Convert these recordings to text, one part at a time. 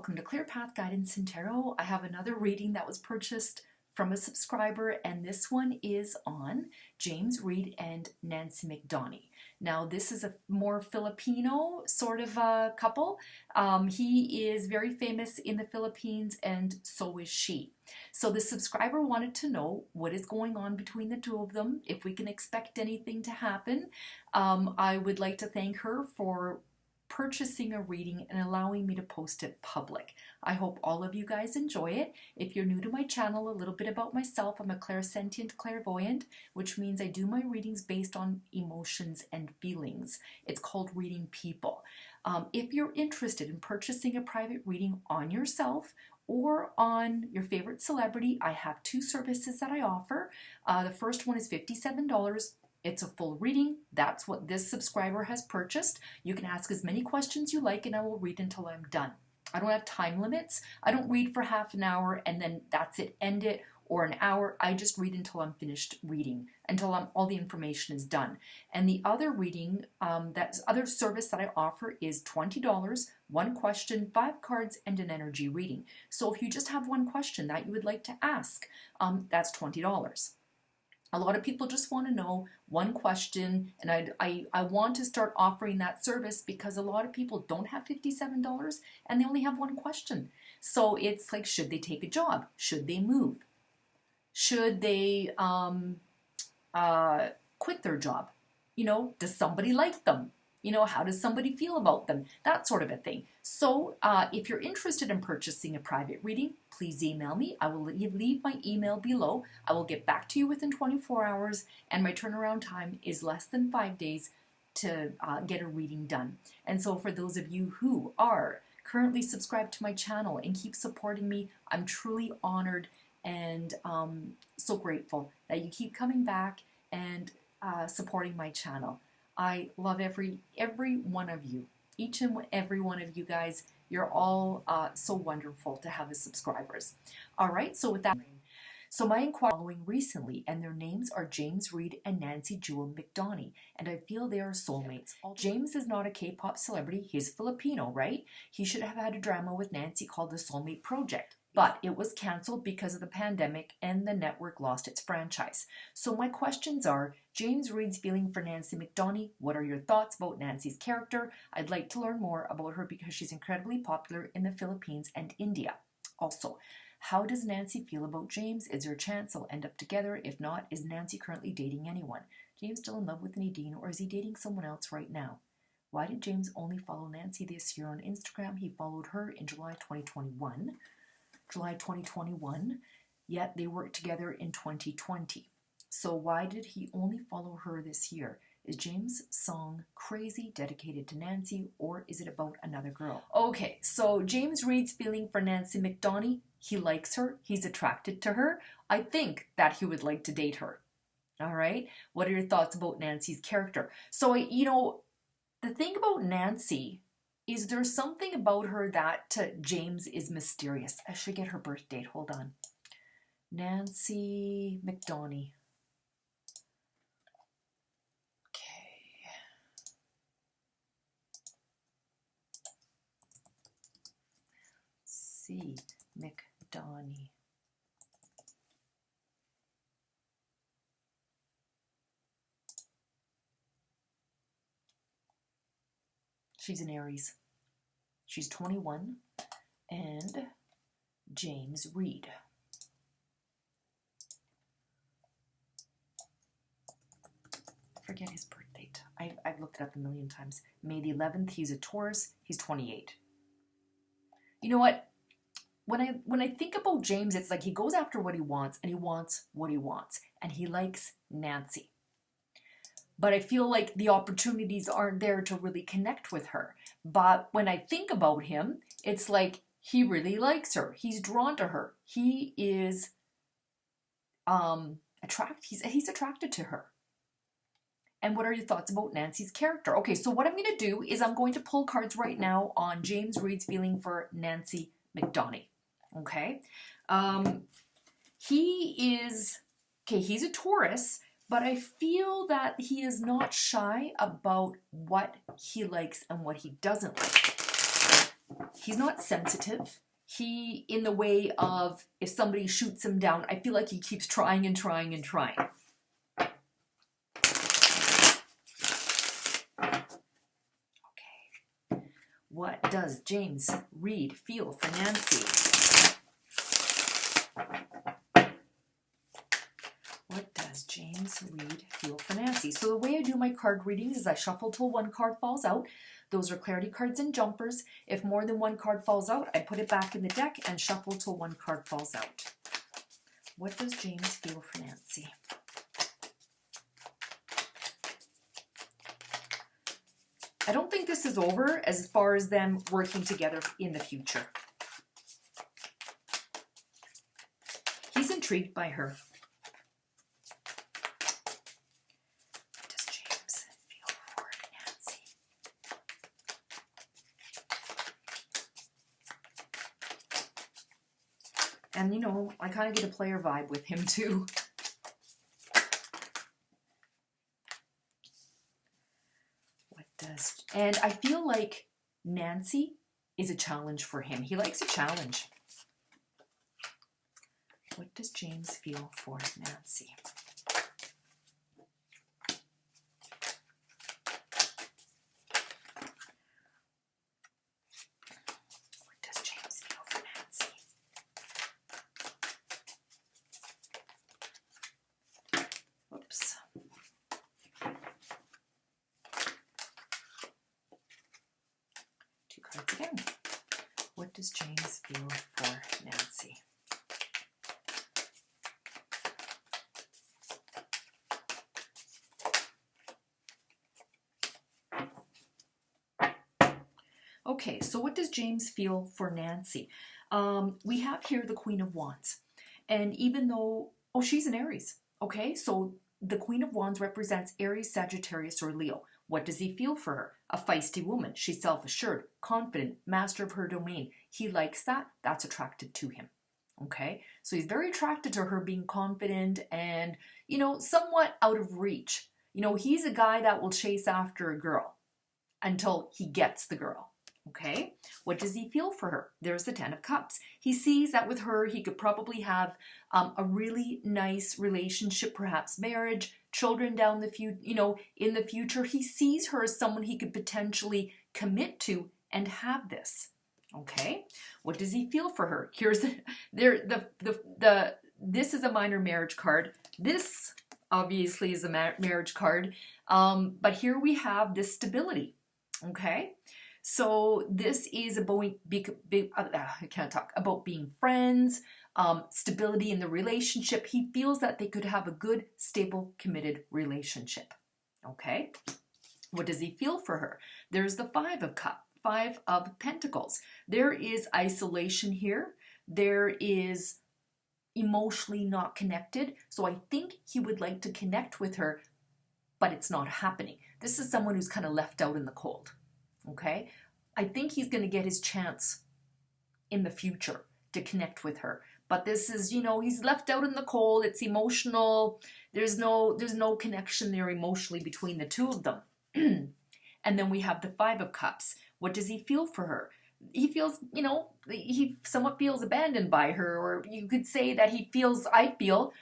welcome to Clear Path Guidance and Tarot. I have another reading that was purchased from a subscriber, and this one is on James Reid and Nancy McDonie. Now, this is a more Filipino sort of couple. He is very famous in the Philippines, and so is she. So the subscriber wanted to know what is going on between the two of them, if we can expect anything to happen. I would like to thank her for purchasing a reading and allowing me to post it public. I hope all of you guys enjoy it. If you're new to my channel, a little bit about myself. I'm a clairsentient clairvoyant, which means I do my readings based on emotions and feelings. It's called reading people. If you're interested in purchasing a private reading on yourself or on your favorite celebrity, I have two services that I offer. The first one is $57. It's a full reading. That's what this subscriber has purchased. You can ask as many questions you like and I will read until I'm done. I don't have time limits. I don't read for half an hour and then that's it, end it, or an hour. I just read until I'm finished reading, until all the information is done. And the other reading, that other service that I offer is $20, one question, 5 cards, and an energy reading. So if you just have one question that you would like to ask, that's $20. A lot of people just want to know one question, and I want to start offering that service because a lot of people don't have $57 and they only have one question. So it's like, should they take a job? Should they move? Should they quit their job? You know, does somebody like them? You know, how does somebody feel about them? That sort of a thing. So if you're interested in purchasing a private reading, please email me. I will leave my email below. I will get back to you within 24 hours, and my turnaround time is less than 5 days to get a reading done. And so for those of you who are currently subscribed to my channel and keep supporting me, I'm truly honored and so grateful that you keep coming back and supporting my channel. I love every one of you, each and every one of you guys. You're all so wonderful to have as subscribers. All right, so with that, so my inquiry following recently, and their names are James Reid and Nancy Jewel McDonie, and I feel they are soulmates. James is not a K-pop celebrity, he's Filipino, right? He should have had a drama with Nancy called The Soulmate Project, but it was canceled because of the pandemic and the network lost its franchise. So my questions are, James Reid's feeling for Nancy McDonie. What are your thoughts about Nancy's character? I'd like to learn more about her because she's incredibly popular in the Philippines and India. Also, how does Nancy feel about James? Is there a chance they'll end up together? If not, is Nancy currently dating anyone? James still in love with Nadine, or is he dating someone else right now? Why did James only follow Nancy this year on Instagram? He followed her in July 2021. Yet they worked together in 2020. So why did he only follow her this year? Is James' song Crazy dedicated to Nancy, or is it about another girl? Okay, so James Reid's feeling for Nancy McDonie, he likes her, he's attracted to her. I think that he would like to date her. All right, what are your thoughts about Nancy's character? So, you know, the thing about Nancy is there's something about her that to James is mysterious. I should get her birth date. Hold on. Nancy McDonie. Okay. Nancy McDonie. She's an Aries. She's 21, and James Reid. Forget his birth date. I've looked it up a million times. May the 11th, he's a Taurus, he's 28. You know what? When I think about James, it's like he goes after what he wants, and he wants what he wants, and he likes Nancy. But I feel like the opportunities aren't there to really connect with her. But when I think about him, it's like he really likes her. He's drawn to her. He is he's attracted to her. And what are your thoughts about Nancy's character? Okay, so what I'm going to do is I'm going to pull cards right now on James Reid's feeling for Nancy McDonie. Okay, he's a Taurus. But I feel that he is not shy about what he likes and what he doesn't like. He's not sensitive. He, in the way of if somebody shoots him down, I feel like he keeps trying and trying and trying. Okay. What does James Reid feel for Nancy? What does James Reid feel for Nancy? So the way I do my card readings is I shuffle till one card falls out. Those are clarity cards and jumpers. If more than one card falls out, I put it back in the deck and shuffle till one card falls out. What does James feel for Nancy? I don't think this is over as far as them working together in the future. He's intrigued by her. What does James feel for Nancy? And you know, I kind of get a player vibe with him too. What does, and I feel like Nancy is a challenge for him. He likes a challenge. What does James feel for Nancy? What does James feel for Nancy? Oops. Two cards again. What does James feel for Nancy? Okay, so what does James feel for Nancy? We have here the Queen of Wands. And even though, oh, she's an Aries. Okay, so the Queen of Wands represents Aries, Sagittarius, or Leo. What does he feel for her? A feisty woman. She's self-assured, confident, master of her domain. He likes that. That's attractive to him. Okay, so he's very attracted to her being confident and, you know, somewhat out of reach. You know, he's a guy that will chase after a girl until he gets the girl. Okay, what does he feel for her? There's the Ten of Cups. He sees that with her, he could probably have a really nice relationship, perhaps marriage, children down the future, you know, in the future. He sees her as someone he could potentially commit to and have this. Okay, what does he feel for her? Here's this is a minor marriage card. This obviously is a marriage card, but here we have this stability. Okay. So this is about about being friends, stability in the relationship. He feels that they could have a good, stable, committed relationship. Okay. What does he feel for her? There's the Five of Pentacles. There is isolation here. There is emotionally not connected. So I think he would like to connect with her, but it's not happening. This is someone who's kind of left out in the cold. Okay, I think he's going to get his chance in the future to connect with her. But this is, you know, he's left out in the cold. It's emotional. There's no connection there emotionally between the two of them. And then we have the Five of Cups. What does he feel for her? He feels, you know, he somewhat feels abandoned by her, or you could say that I feel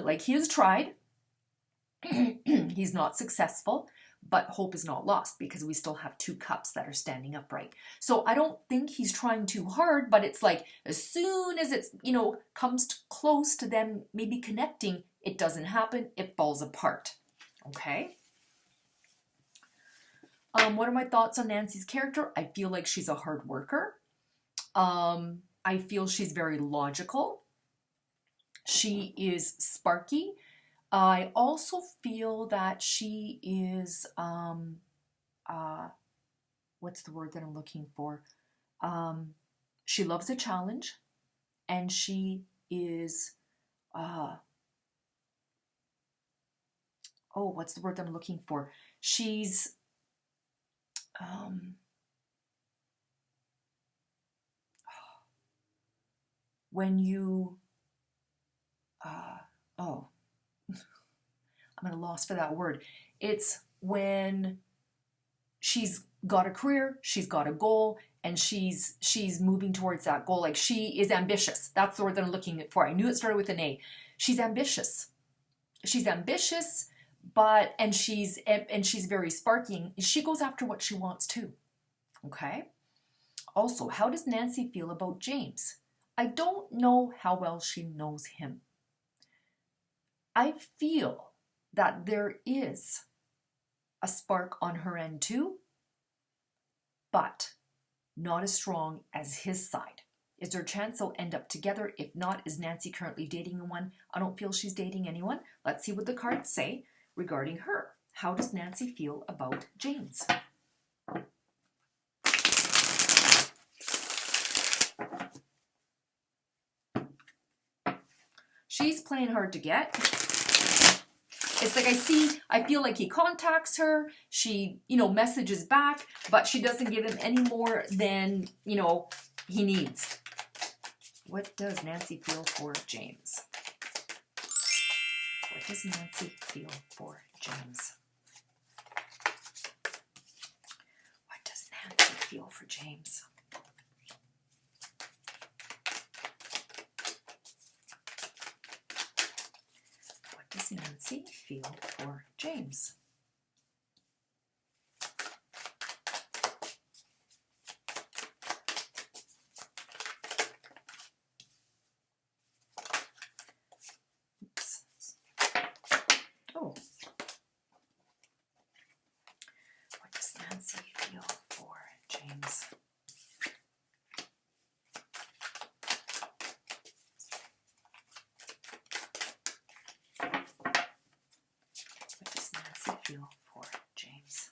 like he has tried. He's not successful. But hope is not lost because we still have two cups that are standing upright. So I don't think he's trying too hard, but it's like as soon as it's, you know, comes close to them maybe connecting, it doesn't happen. It falls apart. Okay. What are my thoughts on Nancy's character? I feel like she's a hard worker. I feel she's very logical. She is sparky. I also feel that she is, what's the word that I'm looking for? She loves a challenge, and she is, what's the word that I'm looking for? She's, when you, I'm at a loss for that word. It's when she's got a career, she's got a goal, and she's moving towards that goal. Like, she is ambitious. That's the word that I'm looking for. I knew it started with an A. She's ambitious. She's ambitious, and she's very sparking. She goes after what she wants too. Okay? Also, how does Nancy feel about James? I don't know how well she knows him. I feel that there is a spark on her end too, but not as strong as his side. Is there a chance they'll end up together? If not, is Nancy currently dating anyone? I don't feel she's dating anyone. Let's see what the cards say regarding her. How does Nancy feel about James? She's playing hard to get. It's like I feel like he contacts her, she, messages back, but she doesn't give him any more than, he needs. What does Nancy feel for James? What does Nancy feel for James? What does Nancy feel for James? What does Nancy feel for James? Oh. What does Nancy feel for James? What does Nancy feel for James?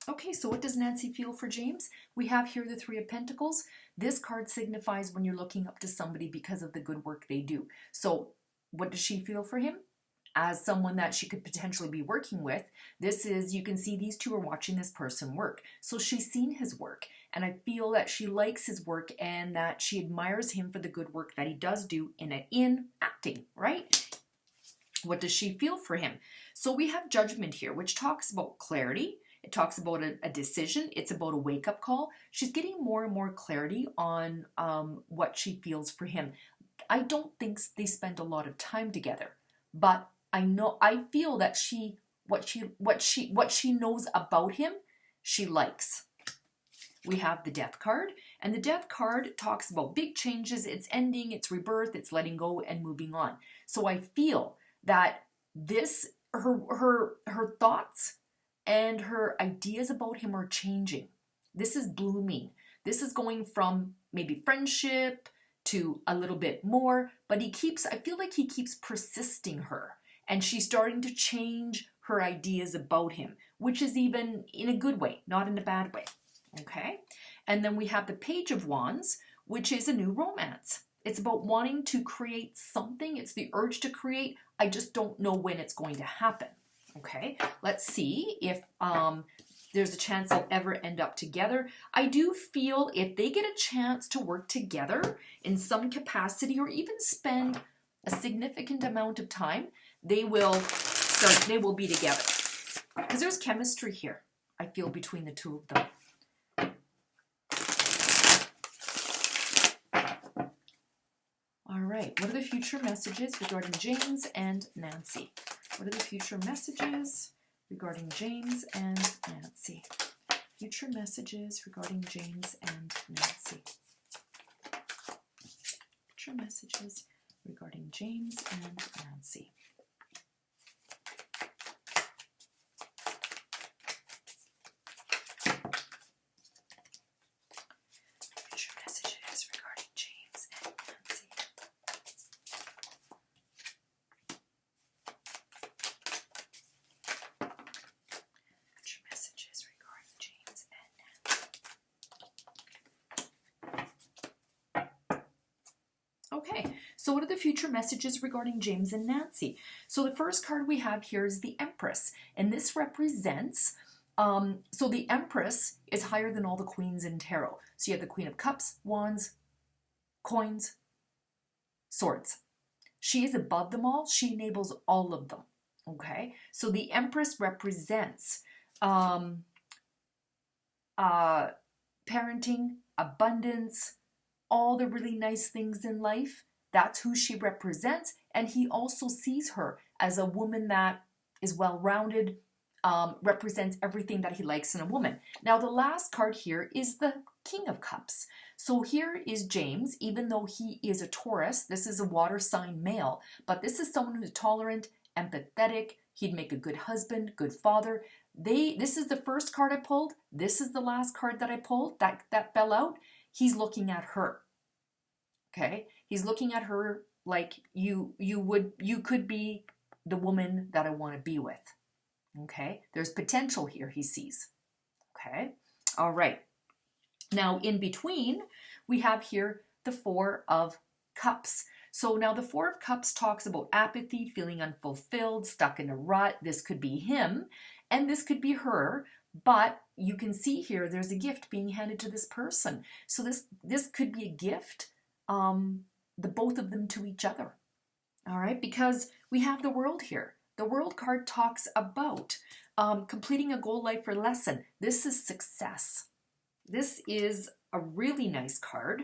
Okay, so what does Nancy feel for James? We have here the Three of Pentacles. This card signifies when you're looking up to somebody because of the good work they do. So what does she feel for him? As someone that she could potentially be working with, this is, you can see these two are watching this person work. So she's seen his work, and I feel that she likes his work and that she admires him for the good work that he does do in acting, right? What does she feel for him? So we have Judgment here, which talks about clarity. It talks about a decision. It's about a wake-up call. She's getting more and more clarity on what she feels for him. I don't think they spend a lot of time together, but I feel that what she knows about him, she likes. We have the Death card, and the Death card talks about big changes. It's ending, it's rebirth, it's letting go and moving on. So I feel that her thoughts and her ideas about him are changing. This is blooming. This is going from maybe friendship to a little bit more, but I feel like he keeps persisting her, and she's starting to change her ideas about him, which is even in a good way, not in a bad way. Okay? And then we have the Page of Wands, which is a new romance. It's about wanting to create something. It's the urge to create. I just don't know when it's going to happen. Okay, let's see if there's a chance they'll ever end up together. I do feel if they get a chance to work together in some capacity or even spend a significant amount of time, they will be together. Because there's chemistry here, I feel, between the two of them. All right, what are the future messages regarding James and Nancy? What are the future messages regarding James and Nancy? Future messages regarding James and Nancy. Future messages regarding James and Nancy. Future messages regarding James and Nancy. Future messages regarding James and Nancy. Okay, so what are the future messages regarding James and Nancy? So the first card we have here is the Empress, and this represents, so the Empress is higher than all the queens in tarot. So you have the Queen of Cups, Wands, Coins, Swords. She is above them all. She enables all of them, okay? So the Empress represents uh, parenting, abundance, all the really nice things in life. That's who she represents. And he also sees her as a woman that is well-rounded, represents everything that he likes in a woman. Now, the last card here is the King of Cups. So here is James, even though he is a Taurus, this is a water sign male, but this is someone who's tolerant, empathetic, he'd make a good husband, good father. This is the first card I pulled. This is the last card that I pulled, that fell out. He's looking at her. Okay? He's looking at her like you could be the woman that I want to be with. Okay? There's potential here, he sees. Okay? All right. Now, in between, we have here the Four of Cups. So now the Four of Cups talks about apathy, feeling unfulfilled, stuck in a rut. This could be him, and this could be her, but you can see here there's a gift being handed to this person. So this could be a gift, the both of them to each other. All right, because we have the World here. The World card talks about completing a goal life or lesson. This is success. This is a really nice card.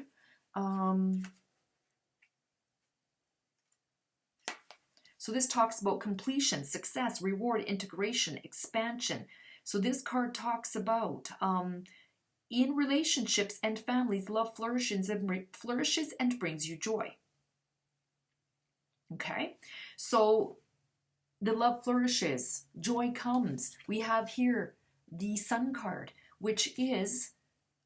So this talks about completion, success, reward, integration, expansion. So this card talks about in relationships and families, love flourishes and brings you joy. Okay, so the love flourishes, joy comes. We have here the Sun card, which is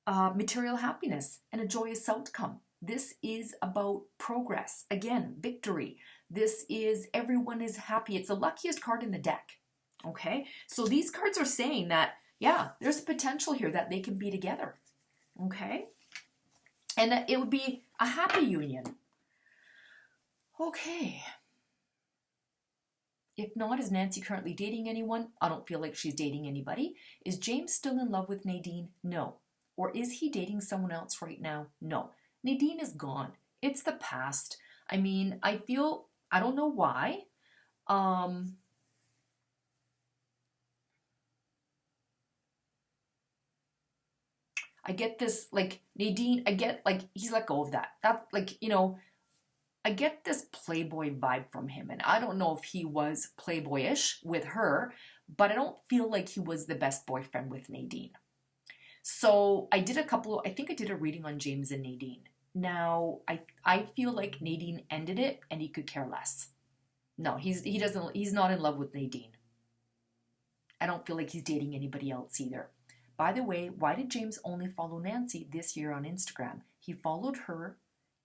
material happiness and a joyous outcome. This is about progress. Again, victory. This is everyone is happy. It's the luckiest card in the deck. Okay, so these cards are saying that, yeah, there's a potential here that they can be together. Okay, and that it would be a happy union. Okay. If not, is Nancy currently dating anyone? I don't feel like she's dating anybody. Is James still in love with Nadine? No. Or is he dating someone else right now? No. Nadine is gone. It's the past. I mean, I don't know why. I get this, like, Nadine, I get, like, he's let go of that. That's, like, you know, I get this playboy vibe from him, and I don't know if he was playboyish with her, but I don't feel like he was the best boyfriend with Nadine. So I think I did a reading on James and Nadine. Now, I feel like Nadine ended it and he could care less. No, he's not in love with Nadine. I don't feel like he's dating anybody else either. By the way, why did James only follow Nancy this year on Instagram? He followed her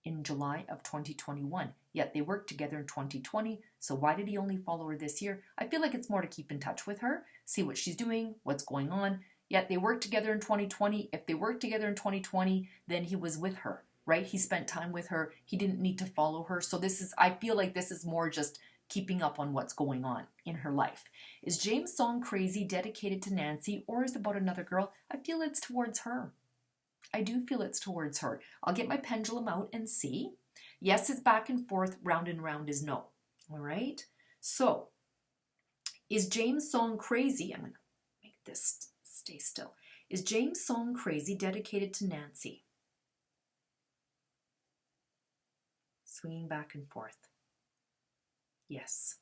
in July of 2021, yet they worked together in 2020, so why did he only follow her this year? I feel like it's more to keep in touch with her, see what she's doing, what's going on, yet they worked together in 2020. If they worked together in 2020, then he was with her, right? He spent time with her, he didn't need to follow her, so I feel like this is more just keeping up on what's going on in her life. Is James' song Crazy dedicated to Nancy, or is it about another girl? I feel it's towards her. I do feel it's towards her. I'll get my pendulum out and see. Yes is back and forth, round and round is no. All right? So, is James' song Crazy? I'm going to make this stay still. Is James' song Crazy dedicated to Nancy? Swinging back and forth. Yes.